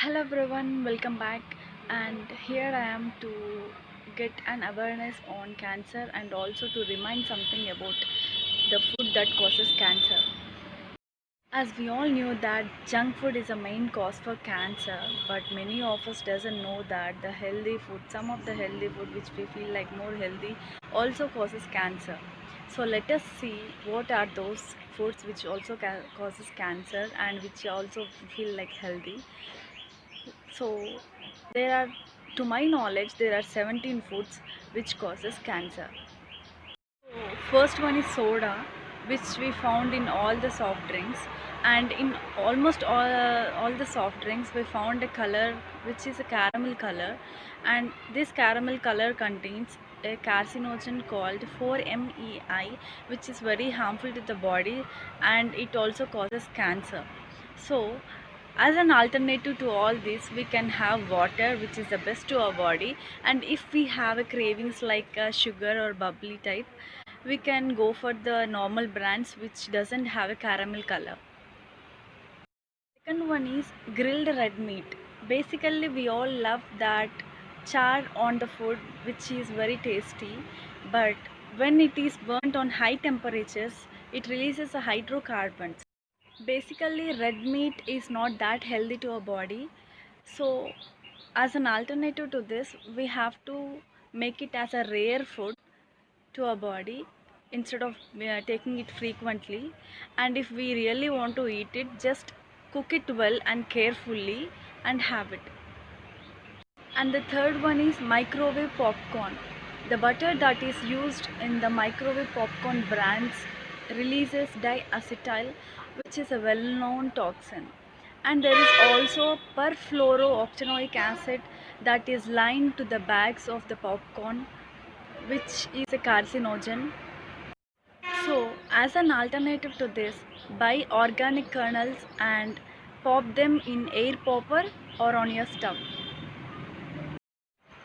Hello everyone, welcome back. And here I am to get an awareness on cancer and also to remind something about the food that causes cancer. As we all knew that junk food is a main cause for cancer, but many of us doesn't know that the healthy food, some of the healthy food which we feel like more healthy also causes cancer. So let us see what are those foods which also causes cancer and which also feel like healthy. So there are, to my knowledge, there are 17 foods which causes cancer. So first one is soda, which we found in all the soft drinks, and in almost all the soft drinks we found a color which is a caramel color, and this caramel color contains a carcinogen called 4-MeI, which is very harmful to the body and it also causes cancer. So as an alternative to all this, we can have water, which is the best to our body. And if we have a cravings like sugar or bubbly type, we can go for the normal brands which doesn't have a caramel color. Second one is grilled red meat. Basically, we all love that char on the food, which is very tasty. But when it is burnt on high temperatures, it releases a hydrocarbons. Basically, red meat is not that healthy to our body. So, as an alternative to this, we have to make it as a rare food to our body instead of taking it frequently. And if we really want to eat it, just cook it well and carefully and have it. And the third one is microwave popcorn. The butter that is used in the microwave popcorn brands releases diacetyl, which is a well-known toxin. And there is also perfluorooctanoic acid that is lined to the bags of the popcorn, which is a carcinogen. So, as an alternative to this, buy organic kernels and pop them in air popper or on your stove.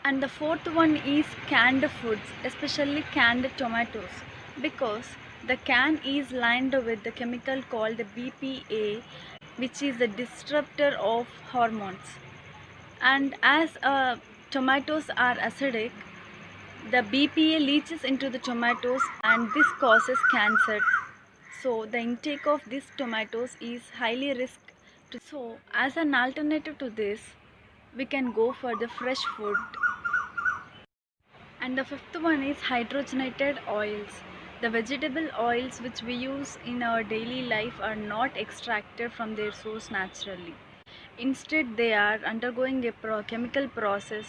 And the fourth one is canned foods, especially canned tomatoes, because the can is lined with the chemical called BPA, which is a disruptor of hormones. And as tomatoes are acidic, the BPA leaches into the tomatoes and this causes cancer. So the intake of these tomatoes is highly risk to. So as an alternative to this, we can go for the fresh food. And the fifth one is hydrogenated oils. The vegetable oils which we use in our daily life are not extracted from their source naturally. Instead, they are undergoing a chemical process,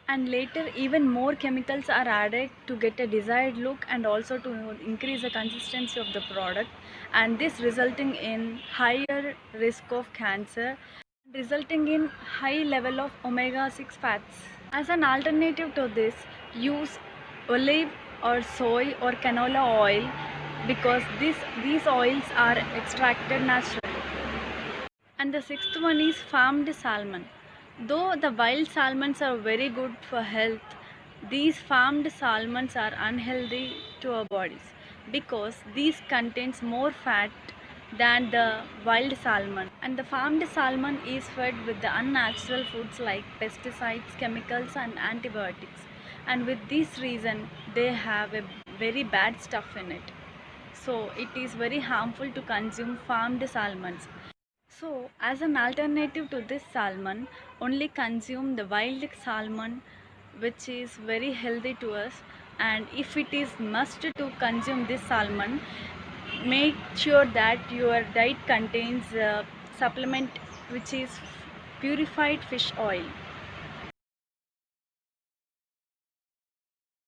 and later even more chemicals are added to get a desired look and also to increase the consistency of the product, and this resulting in higher risk of cancer, resulting in high level of omega-6 fats. As an alternative to this, use olive or soy or canola oil, because these oils are extracted naturally. And the sixth one is farmed salmon. Though the wild salmons are very good for health, these farmed salmons are unhealthy to our bodies because these contains more fat than the wild salmon. And the farmed salmon is fed with the unnatural foods like pesticides, chemicals and antibiotics. And with this reason, they have a very bad stuff in it. So it is very harmful to consume farmed salmons. So, as an alternative to this salmon, only consume the wild salmon, which is very healthy to us. And if it is must to consume this salmon, make sure that your diet contains a supplement which is purified fish oil.